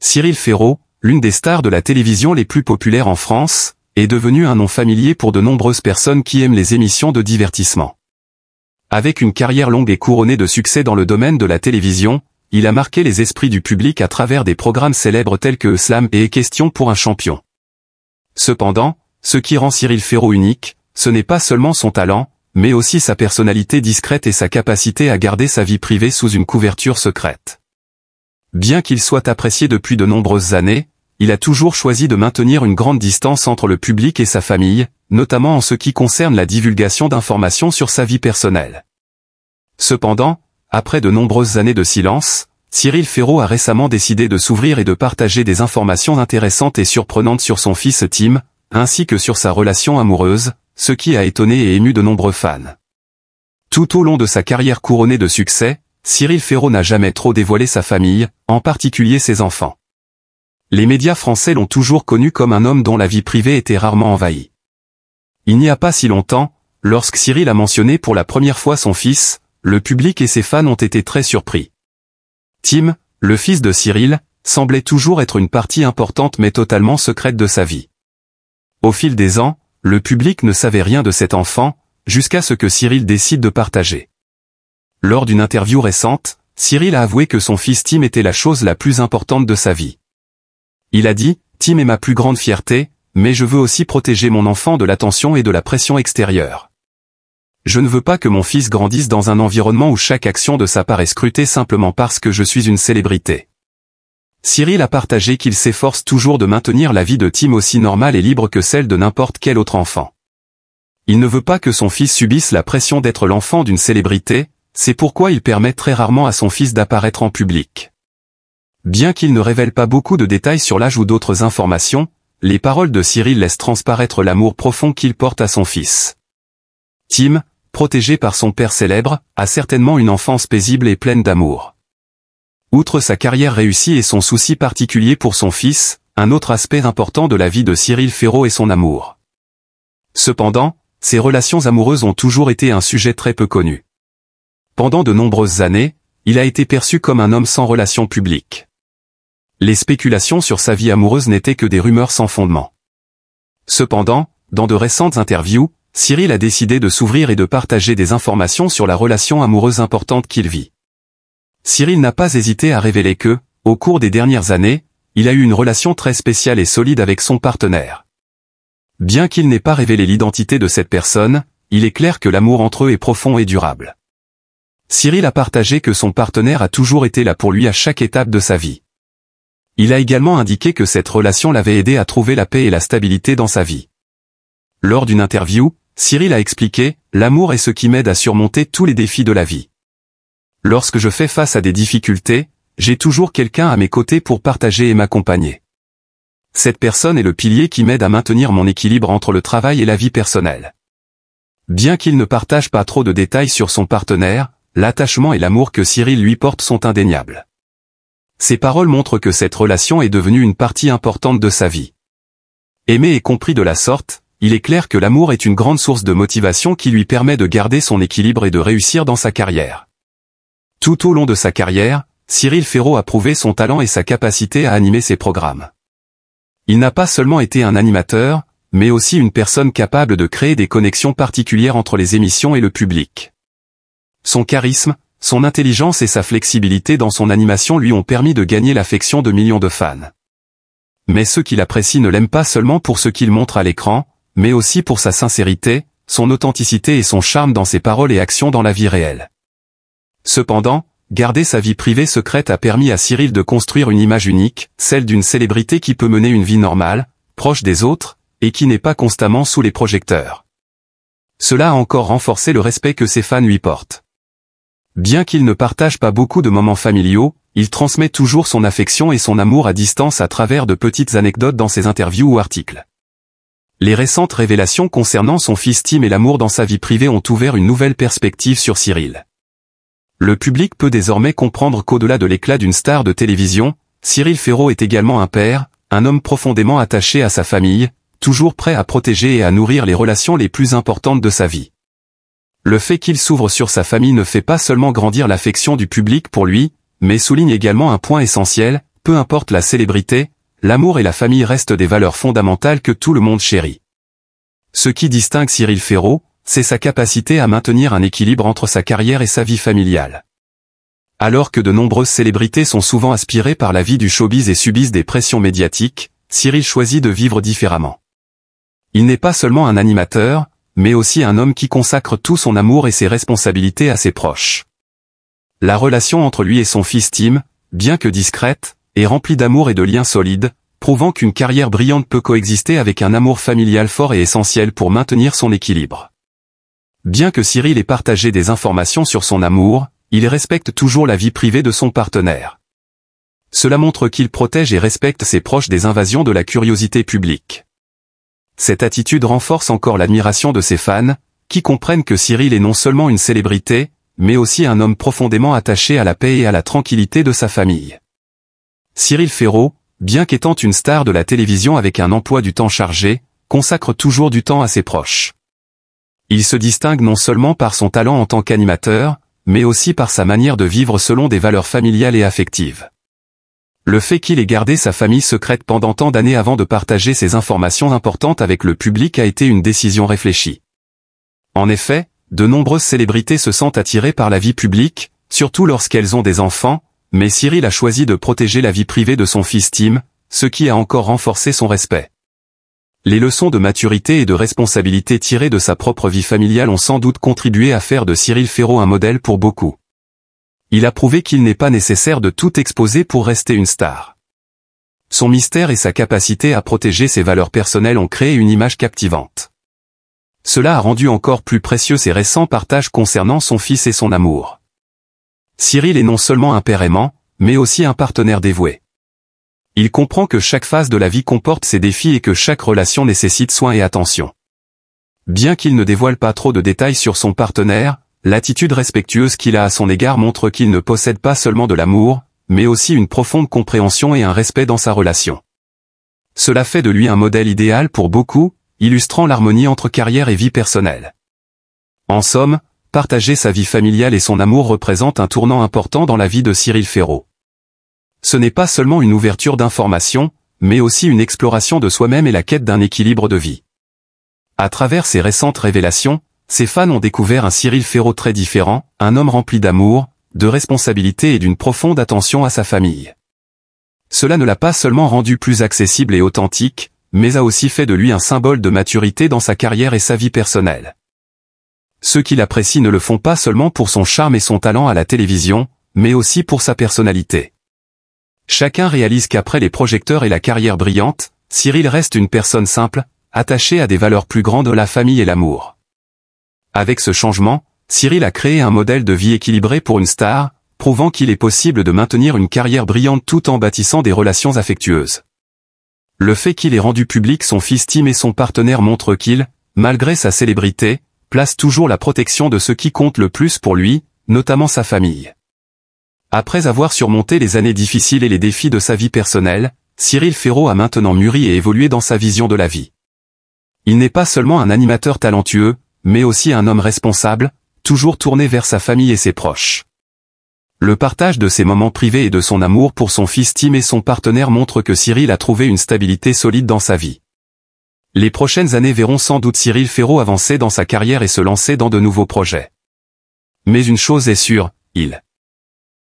Cyril Ferraud, l'une des stars de la télévision les plus populaires en France, est devenu un nom familier pour de nombreuses personnes qui aiment les émissions de divertissement. Avec une carrière longue et couronnée de succès dans le domaine de la télévision, il a marqué les esprits du public à travers des programmes célèbres tels que Slam et Question pour un champion. Cependant, ce qui rend Cyril Ferraud unique, ce n'est pas seulement son talent, mais aussi sa personnalité discrète et sa capacité à garder sa vie privée sous une couverture secrète. Bien qu'il soit apprécié depuis de nombreuses années, il a toujours choisi de maintenir une grande distance entre le public et sa famille, notamment en ce qui concerne la divulgation d'informations sur sa vie personnelle. Cependant, après de nombreuses années de silence, Cyril Ferraud a récemment décidé de s'ouvrir et de partager des informations intéressantes et surprenantes sur son fils Tim, ainsi que sur sa relation amoureuse, ce qui a étonné et ému de nombreux fans. Tout au long de sa carrière couronnée de succès, Cyril Ferraud n'a jamais trop dévoilé sa famille, en particulier ses enfants. Les médias français l'ont toujours connu comme un homme dont la vie privée était rarement envahie. Il n'y a pas si longtemps, lorsque Cyril a mentionné pour la première fois son fils, le public et ses fans ont été très surpris. Tim, le fils de Cyril, semblait toujours être une partie importante mais totalement secrète de sa vie. Au fil des ans, le public ne savait rien de cet enfant, jusqu'à ce que Cyril décide de partager. Lors d'une interview récente, Cyril a avoué que son fils Tim était la chose la plus importante de sa vie. Il a dit, « Tim est ma plus grande fierté, mais je veux aussi protéger mon enfant de l'attention et de la pression extérieure. Je ne veux pas que mon fils grandisse dans un environnement où chaque action de sa part est scrutée simplement parce que je suis une célébrité. » Cyril a partagé qu'il s'efforce toujours de maintenir la vie de Tim aussi normale et libre que celle de n'importe quel autre enfant. Il ne veut pas que son fils subisse la pression d'être l'enfant d'une célébrité, c'est pourquoi il permet très rarement à son fils d'apparaître en public. Bien qu'il ne révèle pas beaucoup de détails sur l'âge ou d'autres informations, les paroles de Cyril laissent transparaître l'amour profond qu'il porte à son fils. Tim, protégé par son père célèbre, a certainement une enfance paisible et pleine d'amour. Outre sa carrière réussie et son souci particulier pour son fils, un autre aspect important de la vie de Cyril Ferraud est son amour. Cependant, ses relations amoureuses ont toujours été un sujet très peu connu. Pendant de nombreuses années, il a été perçu comme un homme sans relations publiques. Les spéculations sur sa vie amoureuse n'étaient que des rumeurs sans fondement. Cependant, dans de récentes interviews, Cyril a décidé de s'ouvrir et de partager des informations sur la relation amoureuse importante qu'il vit. Cyril n'a pas hésité à révéler que, au cours des dernières années, il a eu une relation très spéciale et solide avec son partenaire. Bien qu'il n'ait pas révélé l'identité de cette personne, il est clair que l'amour entre eux est profond et durable. Cyril a partagé que son partenaire a toujours été là pour lui à chaque étape de sa vie. Il a également indiqué que cette relation l'avait aidé à trouver la paix et la stabilité dans sa vie. Lors d'une interview, Cyril a expliqué « L'amour est ce qui m'aide à surmonter tous les défis de la vie. Lorsque je fais face à des difficultés, j'ai toujours quelqu'un à mes côtés pour partager et m'accompagner. Cette personne est le pilier qui m'aide à maintenir mon équilibre entre le travail et la vie personnelle. » Bien qu'il ne partage pas trop de détails sur son partenaire, l'attachement et l'amour que Cyril lui porte sont indéniables. Ces paroles montrent que cette relation est devenue une partie importante de sa vie. Aimé et compris de la sorte, il est clair que l'amour est une grande source de motivation qui lui permet de garder son équilibre et de réussir dans sa carrière. Tout au long de sa carrière, Cyril Ferraud a prouvé son talent et sa capacité à animer ses programmes. Il n'a pas seulement été un animateur, mais aussi une personne capable de créer des connexions particulières entre les émissions et le public. Son charisme, son intelligence et sa flexibilité dans son animation lui ont permis de gagner l'affection de millions de fans. Mais ceux qui l'apprécient ne l'aiment pas seulement pour ce qu'il montre à l'écran, mais aussi pour sa sincérité, son authenticité et son charme dans ses paroles et actions dans la vie réelle. Cependant, garder sa vie privée secrète a permis à Cyril de construire une image unique, celle d'une célébrité qui peut mener une vie normale, proche des autres, et qui n'est pas constamment sous les projecteurs. Cela a encore renforcé le respect que ses fans lui portent. Bien qu'il ne partage pas beaucoup de moments familiaux, il transmet toujours son affection et son amour à distance à travers de petites anecdotes dans ses interviews ou articles. Les récentes révélations concernant son fils Tim et l'amour dans sa vie privée ont ouvert une nouvelle perspective sur Cyril. Le public peut désormais comprendre qu'au-delà de l'éclat d'une star de télévision, Cyril Ferraud est également un père, un homme profondément attaché à sa famille, toujours prêt à protéger et à nourrir les relations les plus importantes de sa vie. Le fait qu'il s'ouvre sur sa famille ne fait pas seulement grandir l'affection du public pour lui, mais souligne également un point essentiel, peu importe la célébrité, l'amour et la famille restent des valeurs fondamentales que tout le monde chérit. Ce qui distingue Cyril Ferraud, c'est sa capacité à maintenir un équilibre entre sa carrière et sa vie familiale. Alors que de nombreuses célébrités sont souvent aspirées par la vie du showbiz et subissent des pressions médiatiques, Cyril choisit de vivre différemment. Il n'est pas seulement un animateur, mais aussi un homme qui consacre tout son amour et ses responsabilités à ses proches. La relation entre lui et son fils Tim, bien que discrète, est remplie d'amour et de liens solides, prouvant qu'une carrière brillante peut coexister avec un amour familial fort et essentiel pour maintenir son équilibre. Bien que Cyril ait partagé des informations sur son amour, il respecte toujours la vie privée de son partenaire. Cela montre qu'il protège et respecte ses proches des invasions de la curiosité publique. Cette attitude renforce encore l'admiration de ses fans, qui comprennent que Cyril est non seulement une célébrité, mais aussi un homme profondément attaché à la paix et à la tranquillité de sa famille. Cyril Ferraud, bien qu'étant une star de la télévision avec un emploi du temps chargé, consacre toujours du temps à ses proches. Il se distingue non seulement par son talent en tant qu'animateur, mais aussi par sa manière de vivre selon des valeurs familiales et affectives. Le fait qu'il ait gardé sa famille secrète pendant tant d'années avant de partager ces informations importantes avec le public a été une décision réfléchie. En effet, de nombreuses célébrités se sentent attirées par la vie publique, surtout lorsqu'elles ont des enfants, mais Cyril a choisi de protéger la vie privée de son fils Tim, ce qui a encore renforcé son respect. Les leçons de maturité et de responsabilité tirées de sa propre vie familiale ont sans doute contribué à faire de Cyril Ferraud un modèle pour beaucoup. Il a prouvé qu'il n'est pas nécessaire de tout exposer pour rester une star. Son mystère et sa capacité à protéger ses valeurs personnelles ont créé une image captivante. Cela a rendu encore plus précieux ses récents partages concernant son fils et son amour. Cyril est non seulement un père aimant, mais aussi un partenaire dévoué. Il comprend que chaque phase de la vie comporte ses défis et que chaque relation nécessite soin et attention. Bien qu'il ne dévoile pas trop de détails sur son partenaire, l'attitude respectueuse qu'il a à son égard montre qu'il ne possède pas seulement de l'amour, mais aussi une profonde compréhension et un respect dans sa relation. Cela fait de lui un modèle idéal pour beaucoup, illustrant l'harmonie entre carrière et vie personnelle. En somme, partager sa vie familiale et son amour représente un tournant important dans la vie de Cyril Ferraud. Ce n'est pas seulement une ouverture d'information, mais aussi une exploration de soi-même et la quête d'un équilibre de vie. À travers ces récentes révélations, ses fans ont découvert un Cyril Ferraud très différent, un homme rempli d'amour, de responsabilité et d'une profonde attention à sa famille. Cela ne l'a pas seulement rendu plus accessible et authentique, mais a aussi fait de lui un symbole de maturité dans sa carrière et sa vie personnelle. Ceux qui l'apprécient ne le font pas seulement pour son charme et son talent à la télévision, mais aussi pour sa personnalité. Chacun réalise qu'après les projecteurs et la carrière brillante, Cyril reste une personne simple, attachée à des valeurs plus grandes, la famille et l'amour. Avec ce changement, Cyril a créé un modèle de vie équilibré pour une star, prouvant qu'il est possible de maintenir une carrière brillante tout en bâtissant des relations affectueuses. Le fait qu'il ait rendu public son fils Tim et son partenaire montre qu'il, malgré sa célébrité, place toujours la protection de ce qui compte le plus pour lui, notamment sa famille. Après avoir surmonté les années difficiles et les défis de sa vie personnelle, Cyril Ferraud a maintenant mûri et évolué dans sa vision de la vie. Il n'est pas seulement un animateur talentueux, mais aussi un homme responsable, toujours tourné vers sa famille et ses proches. Le partage de ses moments privés et de son amour pour son fils Tim et son partenaire montre que Cyril a trouvé une stabilité solide dans sa vie. Les prochaines années verront sans doute Cyril Ferraud avancer dans sa carrière et se lancer dans de nouveaux projets. Mais une chose est sûre, il